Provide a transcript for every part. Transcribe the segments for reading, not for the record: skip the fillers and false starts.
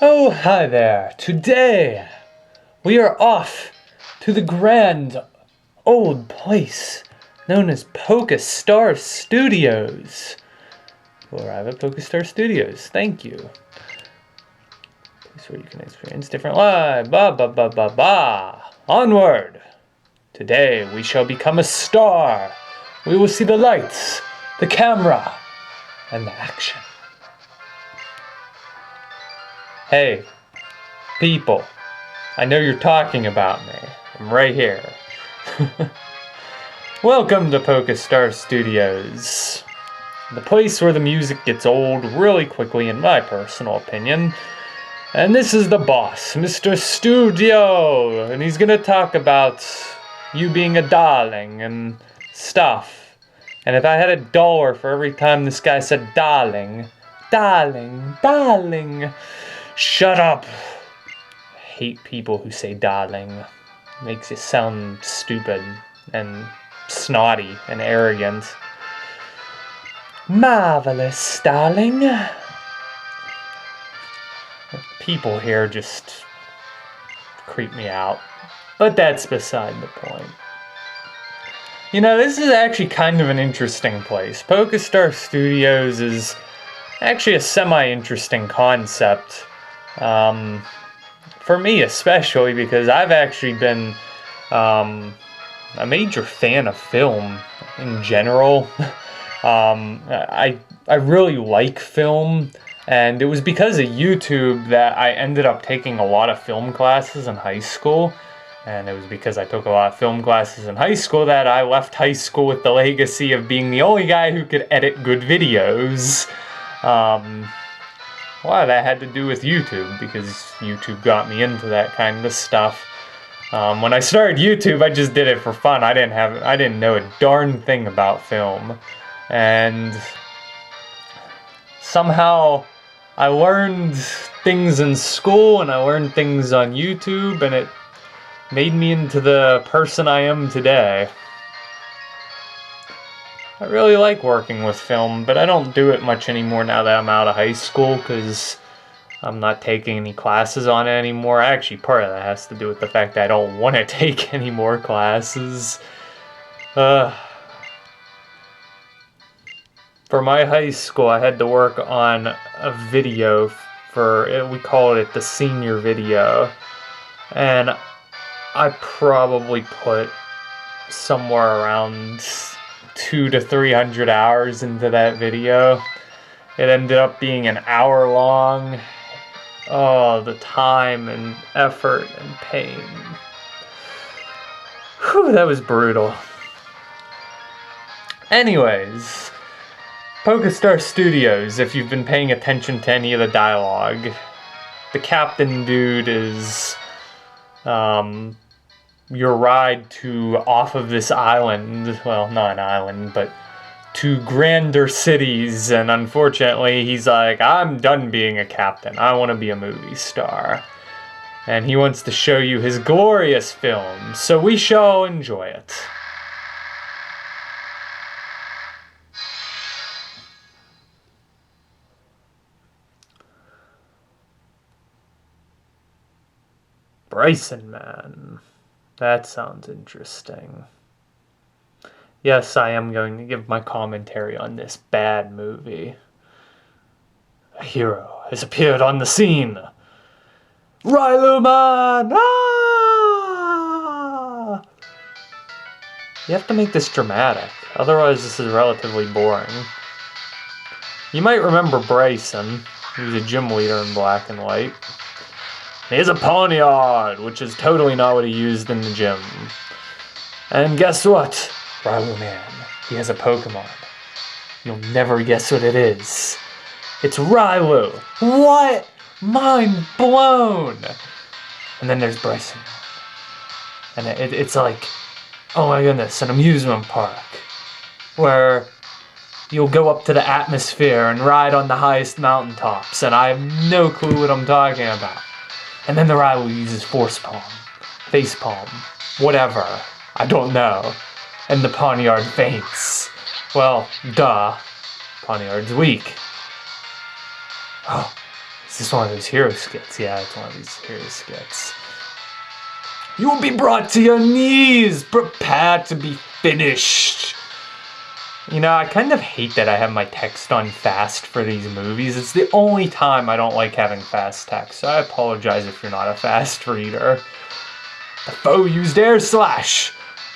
Oh, hi there. Today, we are off to the grand old place known as Pokestar Studios. We'll arrive at Pokestar Studios. Thank you. Place where you can experience different lives. Onward! Today, we shall become a star. We will see the lights, the camera, and the action. Hey, people, I know you're talking about me. I'm right here. Welcome to Pokestar Studios, the place where the music gets old really quickly in my personal opinion. And this is the boss, Mr. Studio, and he's gonna talk about you being a darling and stuff. And if I had $1 for every time this guy said darling, shut up. I hate people who say darling. Makes it sound stupid and snotty and arrogant. Marvelous, darling. People here just creep me out. But that's beside the point. You know, this is actually kind of an interesting place. Pokestar Studios is actually a semi-interesting concept. For me especially, because I've actually been a major fan of film in general. I really like film, and it was because of YouTube that I ended up taking a lot of film classes in high school. And it was because I took a lot of film classes in high school that I left high school with the legacy of being the only guy who could edit good videos. A lot of that had to do with YouTube, because YouTube got me into that kind of stuff. When I started YouTube, I just did it for fun. I didn't know a darn thing about film. And somehow I learned things in school and I learned things on YouTube, and it made me into the person I am today. I really like working with film, but I don't do it much anymore now that I'm out of high school, because I'm not taking any classes on it anymore. Actually, part of that has to do with the fact that I don't want to take any more classes. For my high school, I had to work on a video we called it the senior video, and I probably put somewhere around 200 to 300 hours into that video. It ended up being an hour long. Oh, the time and effort and pain. Whew, that was brutal. Anyways, Pokestar Studios, if you've been paying attention to any of the dialogue, the captain dude is your ride to off of this island, well, not an island, but to grander cities, and unfortunately he's like, I'm done being a captain, I want to be a movie star. And he wants to show you his glorious film, so we shall enjoy it. Bryson, man. That sounds interesting. Yes, I am going to give my commentary on this bad movie. A hero has appeared on the scene. Ryluman! Ah! You have to make this dramatic, otherwise this is relatively boring. You might remember Bryson. He was a gym leader in Black and White. He has a poniard, which is totally not what he used in the gym. And guess what? Ryluman, he has a Pokemon. You'll never guess what it is. It's Rylu. What? Mind blown. And then there's Bryson. And it's like, oh my goodness, an amusement park where you'll go up to the atmosphere and ride on the highest mountaintops, and I have no clue what I'm talking about. And then the Rylu uses Force Palm, Face Palm, whatever, I don't know. And the poniard faints. Well, duh. Poniard's weak. Oh, Is this one of those hero skits? Yeah, it's one of these hero skits. You will be brought to your knees. Prepare to be finished. You know, I kind of hate that I have my text on fast for these movies. It's the only time I don't like having fast text, so I apologize if you're not a fast reader. The foe used air slash.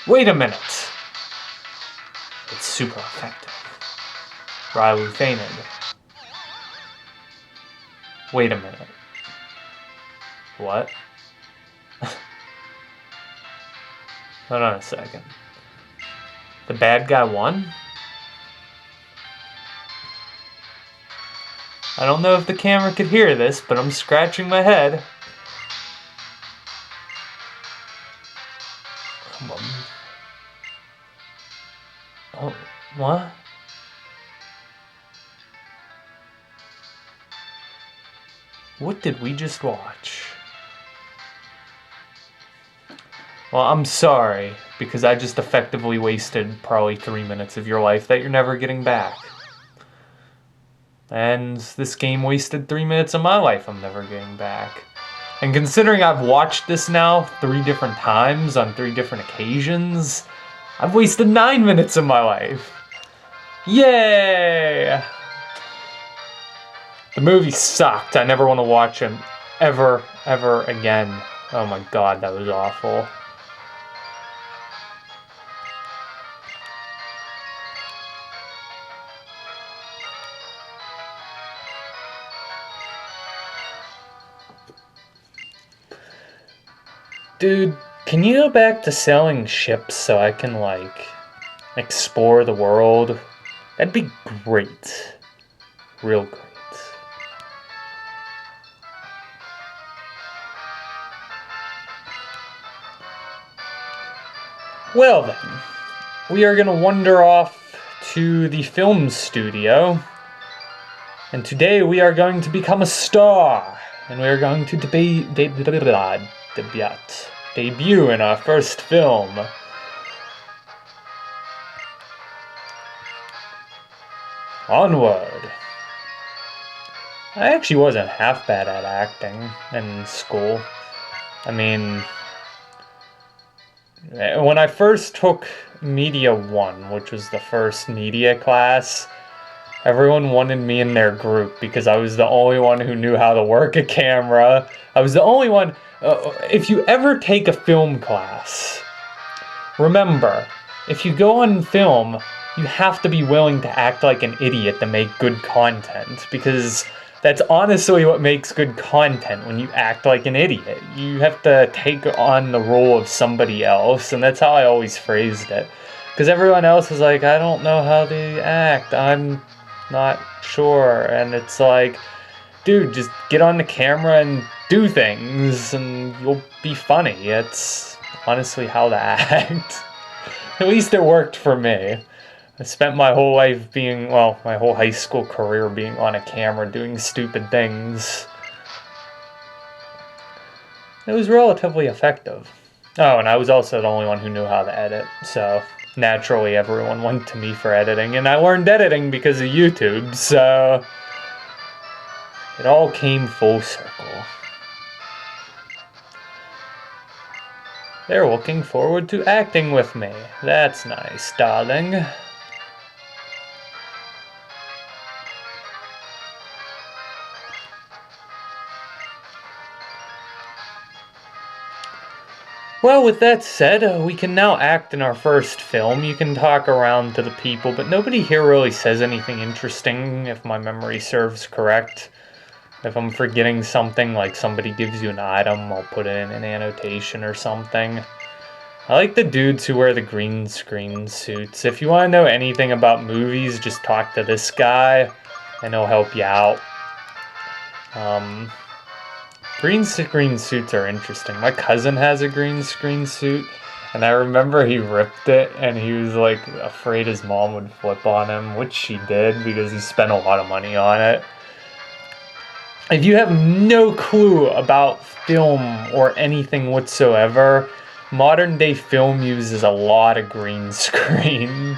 Wait a minute. It's super effective. Riley fainted. Wait a minute. What? Hold on a second. The bad guy won? I don't know if the camera could hear this, but I'm scratching my head. Come on. Oh, what? What did we just watch? Well, I'm sorry, because I just effectively wasted probably 3 minutes of your life that you're never getting back. And this game wasted 3 minutes of my life I'm never getting back. And considering I've watched this now 3 different times on 3 different occasions, I've wasted 9 minutes of my life. Yay! The movie sucked. I never want to watch him ever again. Oh my god, that was awful. Dude, can you go back to selling ships so I can, like, explore the world? That'd be great. Real great. Well then, we are going to wander off to the film studio. And today we are going to become a star. And we are going to debut in our first film. Onward. I actually wasn't half bad at acting in school. I mean, when I first took Media 1, which was the first media class, everyone wanted me in their group because I was the only one who knew how to work a camera. I was the only one. If you ever take a film class, remember, if you go on film, you have to be willing to act like an idiot to make good content, because that's honestly what makes good content, when you act like an idiot. You have to take on the role of somebody else, and that's how I always phrased it. Because everyone else is like, I don't know how to act, I'm not sure, and it's like, dude, just get on the camera and do things, and you'll be funny. It's honestly how to act. At least it worked for me. I spent my whole life being, well, my whole high school career being on a camera doing stupid things. It was relatively effective. Oh, and I was also the only one who knew how to edit, so naturally everyone went to me for editing, and I learned editing because of YouTube, so it all came full circle. They're looking forward to acting with me. That's nice, darling. Well, with that said, we can now act in our first film. You can talk around to the people, but nobody here really says anything interesting, if my memory serves correct. If I'm forgetting something, like somebody gives you an item, I'll put it in an annotation or something. I like the dudes who wear the green screen suits. If you want to know anything about movies, just talk to this guy, and he'll help you out. Green screen suits are interesting. My cousin has a green screen suit, and I remember he ripped it, and he was like afraid his mom would flip on him, which she did because he spent a lot of money on it. If you have no clue about film or anything whatsoever, modern day film uses a lot of green screen.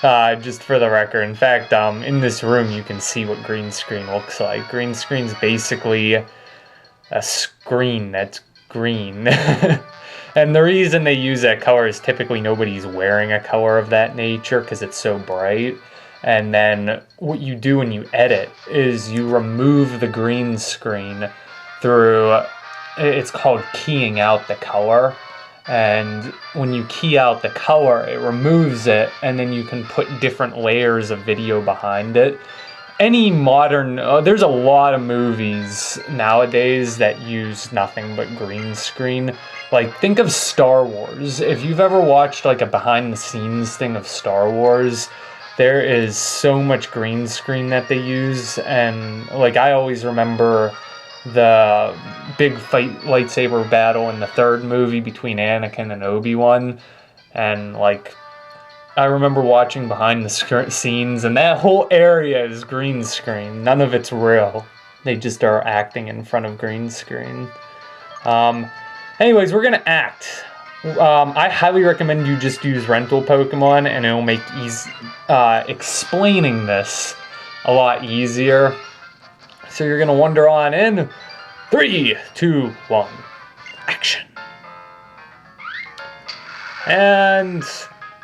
Just for the record. In fact, in this room you can see what green screen looks like. Green screen's basically a screen that's green. And the reason they use that color is typically nobody's wearing a color of that nature because it's so bright. And then what you do when you edit is you remove the green screen through, it's called keying out the color. And when you key out the color, it removes it, and then you can put different layers of video behind it. Any modern, there's a lot of movies nowadays that use nothing but green screen. Like, think of Star Wars. If you've ever watched like a behind the scenes thing of Star Wars, there is so much green screen that they use. And like, I always remember the big fight lightsaber battle in the third movie between Anakin and Obi-Wan. And like, I remember watching behind the scenes, and that whole area is green screen. None of it's real. They just are acting in front of green screen. Anyways, we're gonna act. I highly recommend you just use rental Pokemon, and it'll make explaining this a lot easier. So you're gonna wander on in 3, 2, 1, action. And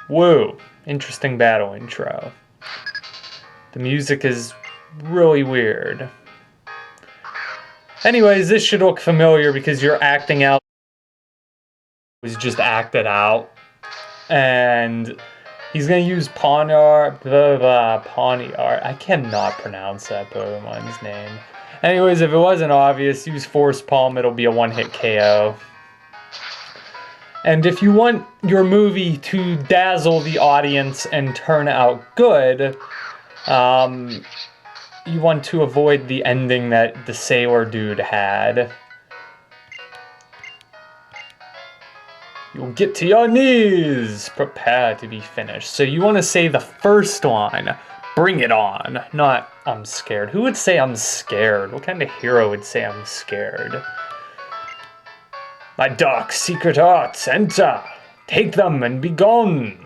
whoa, interesting battle intro. The music is really weird. Anyways, this should look familiar because you're acting out. It was just acted out. And he's gonna use Pawniard, Pawniard. I cannot pronounce that Pokemon's name. Anyways, if it wasn't obvious, use Force Palm, it'll be a one-hit KO. And if you want your movie to dazzle the audience and turn out good, you want to avoid the ending that the Sailor Dude had. You'll get to your knees, prepare to be finished. So you want to say the first line, bring it on, not I'm scared. Who would say I'm scared? What kind of hero would say I'm scared? My dark secret arts, enter, take them and be gone.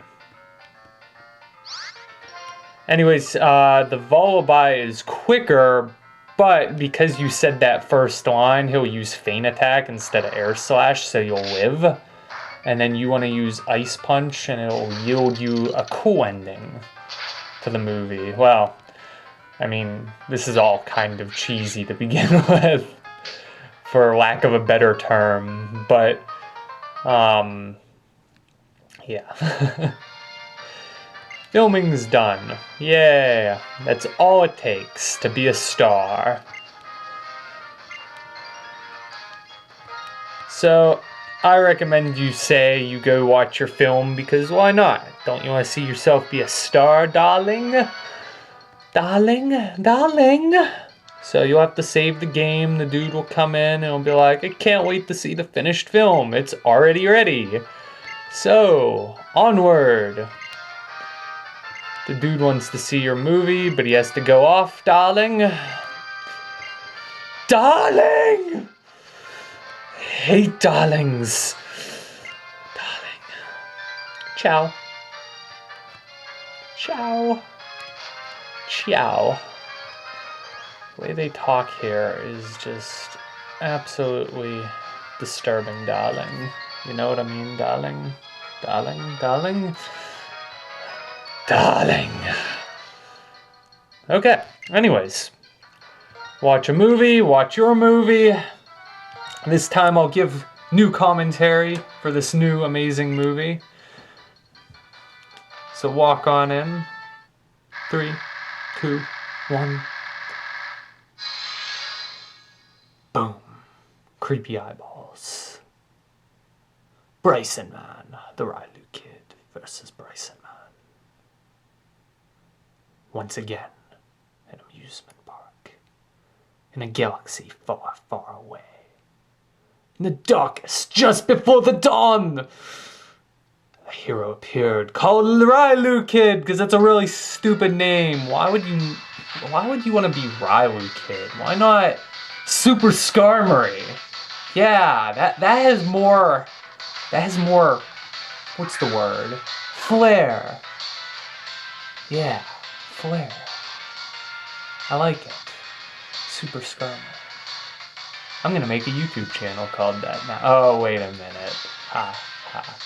Anyways, the Volibile is quicker, but because you said that first line, he'll use Feint Attack instead of Air Slash, so you'll live. And then you want to use Ice Punch, and it'll yield you a cool ending to the movie. Well, I mean, this is all kind of cheesy to begin with, for lack of a better term, but, yeah. Filming's done. Yeah, that's all it takes to be a star. So, I recommend you say you go watch your film, because why not? Don't you want to see yourself be a star, darling? Darling? Darling? So you'll have to save the game, the dude will come in and he'll be like, I can't wait to see the finished film, it's already ready. So, onward. The dude wants to see your movie, but he has to go off, darling. Darling! Hate darlings. Darling. Ciao. Ciao. Ciao. The way they talk here is just absolutely disturbing, darling. You know what I mean, darling? Darling, darling? Darling. Okay, anyways. Watch a movie, watch your movie. This time I'll give new commentary for this new amazing movie. So walk on in. 3, 2, 1. Boom. Creepy eyeballs. Bryson Man, the Railu Kid versus Bryson Man. Once again, an amusement park. In a galaxy far, far away. In the darkest, just before the dawn, a hero appeared called Railu Kid, because that's a really stupid name. Why would you want to be Railu Kid? Why not Super Skarmory? Yeah, that has more, what's the word? Flair. Yeah, Flare. I like it. Super Skarmory. I'm gonna make a YouTube channel called that now. Oh, wait a minute. Ha, ha.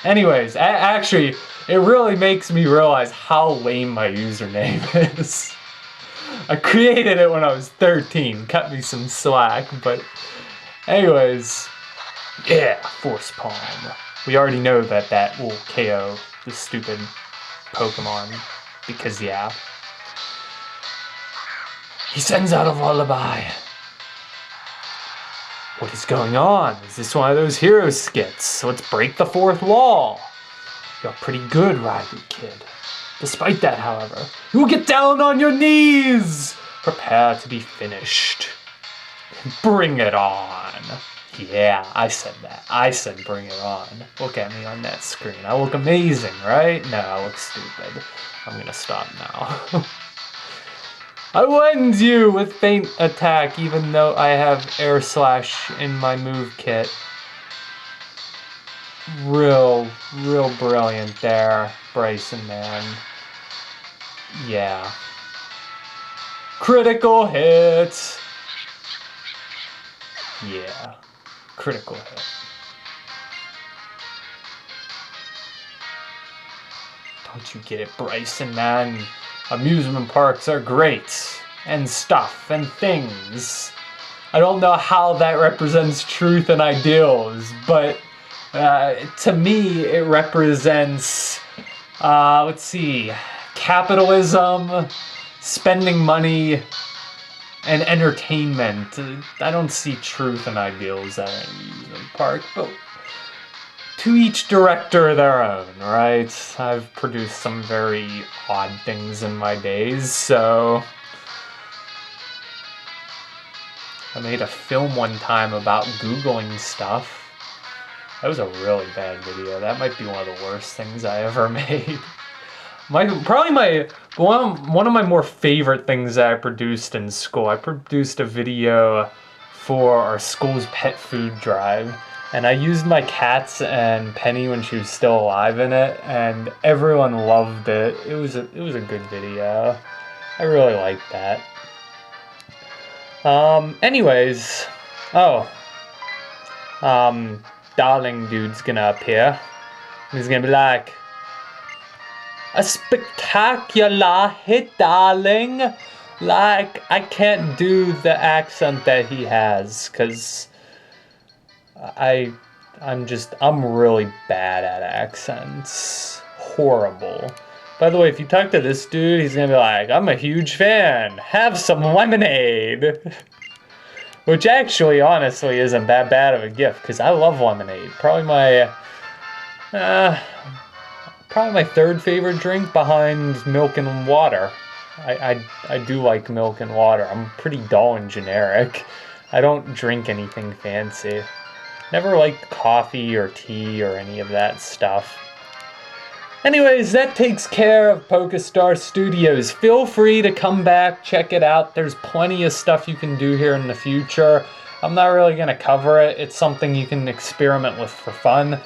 Anyways, actually, it really makes me realize how lame my username is. I created it when I was 13. Cut me some slack, but anyways. Yeah, Force Palm. We already know that that will KO the stupid Pokemon. Because, yeah. He sends out a lullaby. What is going on? Is this one of those hero skits? Let's break the fourth wall. You're pretty good, Riley Kid. Despite that, however, you will get down on your knees. Prepare to be finished. Bring it on. Yeah, I said that. I said bring it on. Look at me on that screen. I look amazing, right? No, I look stupid. I'm gonna stop now. I will end you with Faint Attack, even though I have Air Slash in my move kit. Real brilliant there, Bryson, man. Yeah. Critical hit! Yeah. Critical hit. Don't you get it, Bryson, man? Amusement parks are great, and stuff, and things. I don't know how that represents truth and ideals, but to me it represents, let's see, capitalism, spending money, and entertainment. I don't see truth and ideals at an amusement park, but to each director their own, right? I've produced some very odd things in my days, so... I made a film one time about Googling stuff. That was a really bad video. That might be one of the worst things I ever made. One of my more favorite things that I produced in school. I produced a video for our school's pet food drive. And I used my cats and Penny when she was still alive in it, and everyone loved it. It was a good video. I really liked that. Anyways, Darling Dude's gonna appear. He's gonna be like, a spectacular hit, darling. Like, I can't do the accent that he has, 'cause I'm really bad at accents. Horrible. By the way, if you talk to this dude, he's gonna be like, I'm a huge fan. Have some lemonade. Which actually, honestly, isn't that bad of a gift, because I love lemonade. Probably my third favorite drink behind milk and water. I do like milk and water. I'm pretty dull and generic. I don't drink anything fancy. Never liked coffee or tea or any of that stuff. Anyways, that takes care of Pokestar Studios. Feel free to come back, check it out. There's plenty of stuff you can do here in the future. I'm not really going to cover it. It's something you can experiment with for fun.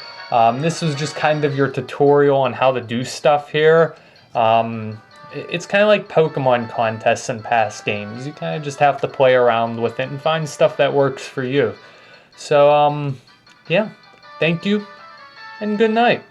This was just kind of your tutorial on how to do stuff here. It's kind of like Pokemon contests in past games. You kind of just have to play around with it and find stuff that works for you. So, yeah, thank you, and good night.